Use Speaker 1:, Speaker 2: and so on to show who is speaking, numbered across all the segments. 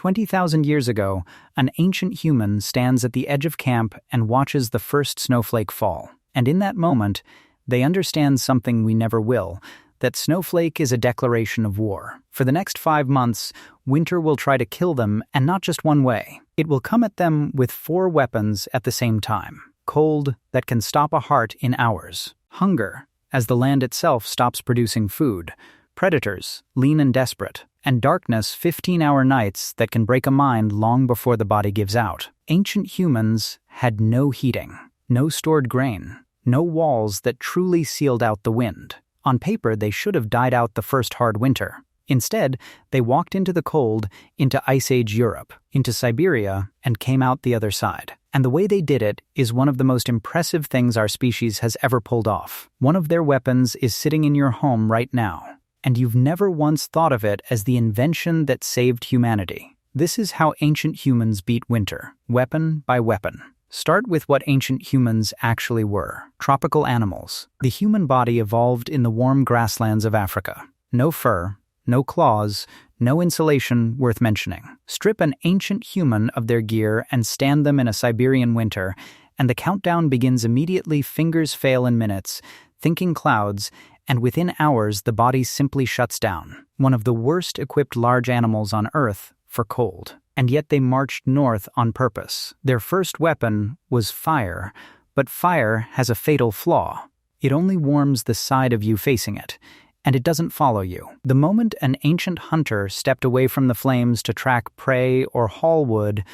Speaker 1: 20,000 years ago, an ancient human stands at the edge of camp and watches the first snowflake fall. And in that moment, they understand something we never will, that snowflake is a declaration of war. For the next 5 months, winter will try to kill them, and not just one way. It will come at them with 4 weapons at the same time. Cold that can stop a heart in hours. Hunger, as the land itself stops producing food. Predators, lean and desperate. And darkness, 15-hour nights that can break a mind long before the body gives out. Ancient humans had no heating, no stored grain, no walls that truly sealed out the wind. On paper, they should have died out the first hard winter. Instead, they walked into the cold, into Ice Age Europe, into Siberia, and came out the other side. And the way they did it is one of the most impressive things our species has ever pulled off. One of their weapons is sitting in your home right now, and you've never once thought of it as the invention that saved humanity. This is how ancient humans beat winter, weapon by weapon. Start with what ancient humans actually were. Tropical animals. The human body evolved in the warm grasslands of Africa. No fur, no claws, no insulation worth mentioning. Strip an ancient human of their gear and stand them in a Siberian winter, and the countdown begins immediately. Fingers fail in minutes, thinking clouds, and within hours the body simply shuts down. One of the worst equipped large animals on Earth for cold. And yet they marched north on purpose. Their first weapon was fire, but fire has a fatal flaw. It only warms the side of you facing it, and it doesn't follow you. The moment an ancient hunter stepped away from the flames to track prey or haul wood,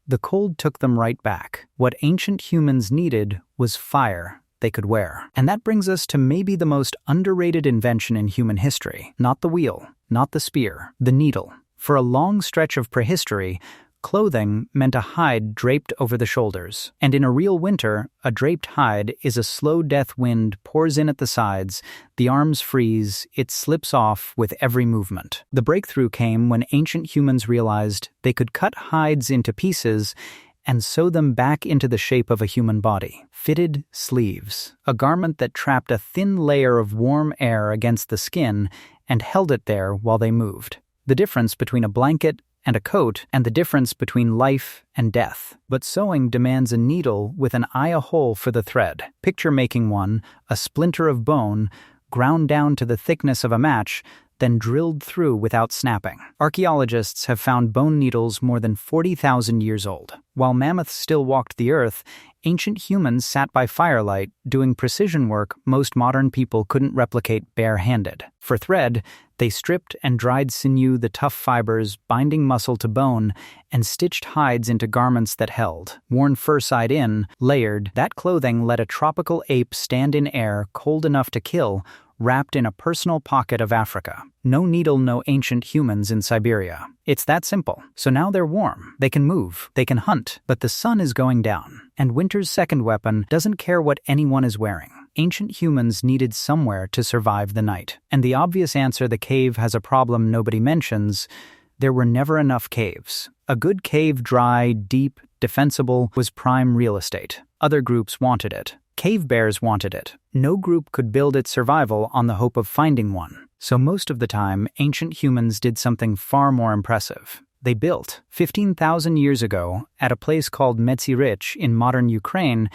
Speaker 1: the cold took them right back. What ancient humans needed was fire they could wear. And that brings us to maybe the most underrated invention in human history. Not the wheel, not the spear, the needle. For a long stretch of prehistory, clothing meant a hide draped over the shoulders. And in a real winter, a draped hide is a slow death. Wind pours in at the sides, the arms freeze, it slips off with every movement. The breakthrough came when ancient humans realized they could cut hides into pieces and sew them back into the shape of a human body. Fitted sleeves, a garment that trapped a thin layer of warm air against the skin and held it there while they moved. The difference between a blanket and a coat, and the difference between life and death. But sewing demands a needle with an eye a hole for the thread. Picture making one, a splinter of bone, ground down to the thickness of a match, then drilled through without snapping. Archaeologists have found bone needles more than 40,000 years old. While mammoths still walked the earth, ancient humans sat by firelight doing precision work most modern people couldn't replicate bare-handed. For thread, they stripped and dried sinew, the tough fibers, binding muscle to bone, and stitched hides into garments that held. Worn fur side in, layered, that clothing let a tropical ape stand in air cold enough to kill, wrapped in a personal pocket of Africa. No needle, no ancient humans in Siberia. It's that simple. So now they're warm. They can move. They can hunt. But the sun is going down. And winter's second weapon doesn't care what anyone is wearing. Ancient humans needed somewhere to survive the night. And the obvious answer, the cave, has a problem nobody mentions. There were never enough caves. A good cave, dry, deep, defensible, was prime real estate. Other groups wanted it. Cave bears wanted it. No group could build its survival on the hope of finding one. So most of the time, ancient humans did something far more impressive. They built. 15,000 years ago, at a place called Metsirich in modern Ukraine,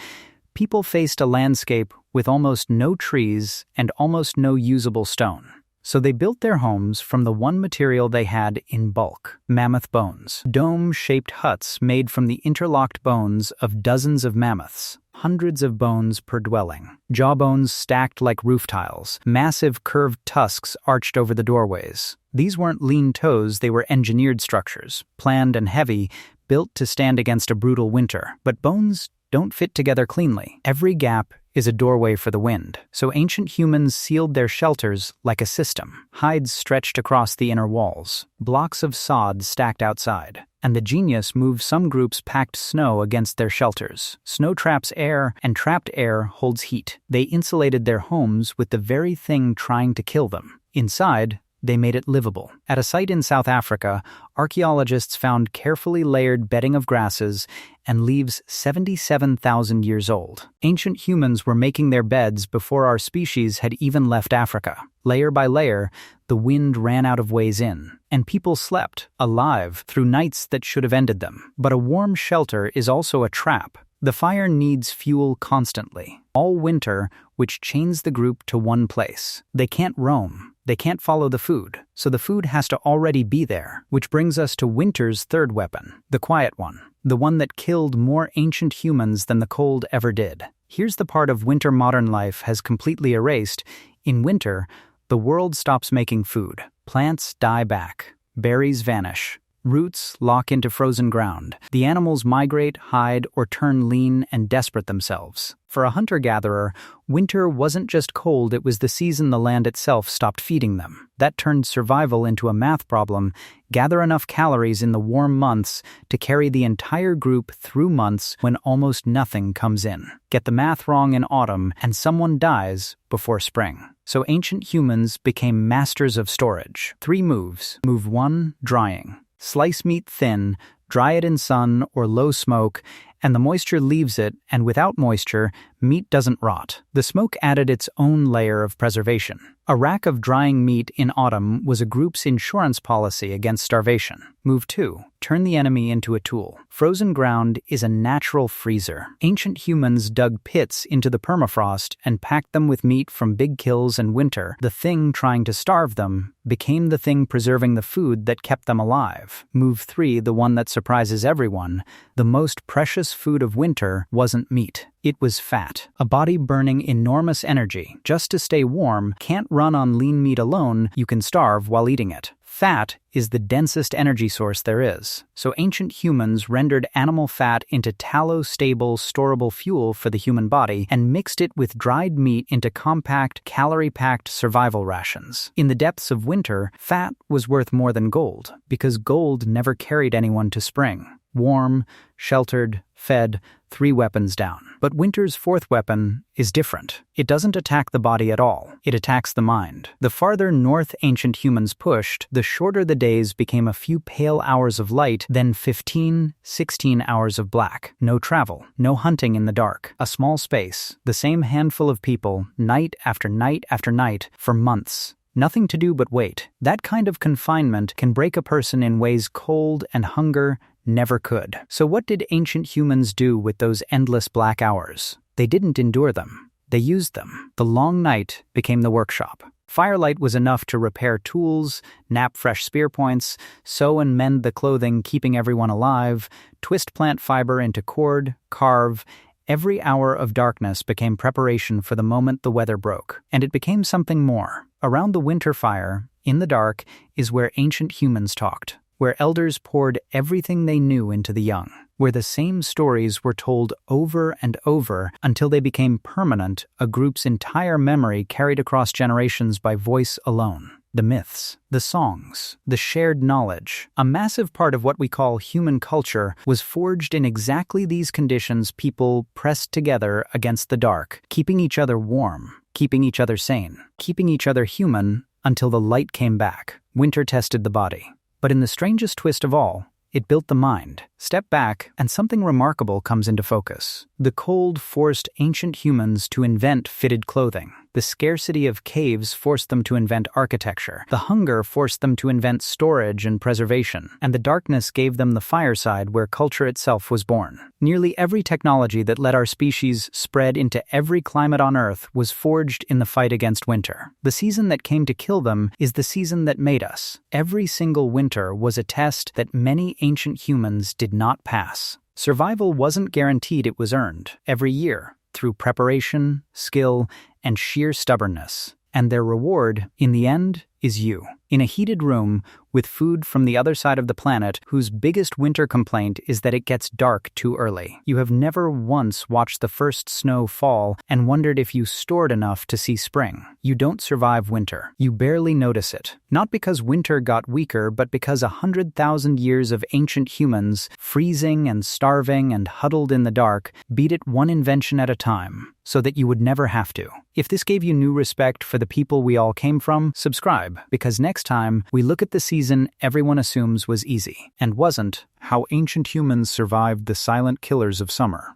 Speaker 1: people faced a landscape with almost no trees and almost no usable stone. So they built their homes from the one material they had in bulk: mammoth bones. Dome-shaped huts made from the interlocked bones of dozens of mammoths. Hundreds of bones per dwelling. Jawbones stacked like roof tiles. Massive curved tusks arched over the doorways. These weren't lean toes, they were engineered structures, planned and heavy, built to stand against a brutal winter. But bones don't fit together cleanly. Every gap is a doorway for the wind. So ancient humans sealed their shelters like a system. Hides stretched across the inner walls. Blocks of sod stacked outside. And the genius moved some groups packed snow against their shelters. Snow traps air, and trapped air holds heat. They insulated their homes with the very thing trying to kill them. Inside, they made it livable. At a site in South Africa, archaeologists found carefully layered bedding of grasses and leaves 77,000 years old. Ancient humans were making their beds before our species had even left Africa. Layer by layer, the wind ran out of ways in, and people slept, alive, through nights that should have ended them. But a warm shelter is also a trap. The fire needs fuel constantly, all winter, which chains the group to one place. They can't roam. They can't follow the food, so the food has to already be there, which brings us to winter's third weapon, the quiet one, the one that killed more ancient humans than the cold ever did. Here's the part of winter modern life has completely erased. In winter, the world stops making food. Plants die back. Berries vanish. Roots lock into frozen ground. The animals migrate, hide, or turn lean and desperate themselves. For a hunter-gatherer, winter wasn't just cold, it was the season the land itself stopped feeding them. That turned survival into a math problem. Gather enough calories in the warm months to carry the entire group through months when almost nothing comes in. Get the math wrong in autumn, and someone dies before spring. So ancient humans became masters of storage. 3 moves. Move 1, drying. Slice meat thin, dry it in sun or low smoke, and the moisture leaves it, and without moisture, meat doesn't rot. The smoke added its own layer of preservation. A rack of drying meat in autumn was a group's insurance policy against starvation. Move 2. Turn the enemy into a tool. Frozen ground is a natural freezer. Ancient humans dug pits into the permafrost and packed them with meat from big kills in winter. The thing trying to starve them became the thing preserving the food that kept them alive. Move 3, the one that surprises everyone. The most precious food of winter wasn't meat. It was fat. A body burning enormous energy just to stay warm can't run on lean meat alone. You can starve while eating it. Fat is the densest energy source there is, so ancient humans rendered animal fat into tallow-stable, storable fuel for the human body and mixed it with dried meat into compact, calorie-packed survival rations. In the depths of winter, fat was worth more than gold, because gold never carried anyone to spring. Warm, sheltered, fed, 3 weapons down. But winter's 4th weapon is different. It doesn't attack the body at all. It attacks the mind. The farther north ancient humans pushed, the shorter the days became a few pale hours of light, then 15, 16 hours of black. No travel, no hunting in the dark. A small space, the same handful of people, night after night after night, for months. Nothing to do but wait. That kind of confinement can break a person in ways cold and hunger never could. So what did ancient humans do with those endless black hours? They didn't endure them. They used them. The long night became the workshop. Firelight was enough to repair tools, nap fresh spear points, sew and mend the clothing keeping everyone alive, twist plant fiber into cord, carve. Every hour of darkness became preparation for the moment the weather broke, and it became something more. Around the winter fire, in the dark, is where ancient humans talked, where elders poured everything they knew into the young, where the same stories were told over and over until they became permanent, a group's entire memory carried across generations by voice alone. The myths, the songs, the shared knowledge. A massive part of what we call human culture was forged in exactly these conditions, people pressed together against the dark, keeping each other warm, keeping each other sane, keeping each other human until the light came back. Winter tested the body. But in the strangest twist of all, it built the mind. Step back, and something remarkable comes into focus. The cold forced ancient humans to invent fitted clothing. The scarcity of caves forced them to invent architecture. The hunger forced them to invent storage and preservation. And the darkness gave them the fireside where culture itself was born. Nearly every technology that let our species spread into every climate on Earth was forged in the fight against winter. The season that came to kill them is the season that made us. Every single winter was a test that many ancient humans did not pass. Survival wasn't guaranteed, it was earned every year through preparation, skill, and sheer stubbornness. And their reward, in the end, is you. In a heated room, with food from the other side of the planet, whose biggest winter complaint is that it gets dark too early. You have never once watched the first snow fall and wondered if you stored enough to see spring. You don't survive winter. You barely notice it. Not because winter got weaker, but because 100,000 years of ancient humans, freezing and starving and huddled in the dark, beat it one invention at a time, so that you would never have to. If this gave you new respect for the people we all came from, subscribe. subscribe, because next time we look at the season everyone assumes was easy, and wasn't, how ancient humans survived the silent killers of summer.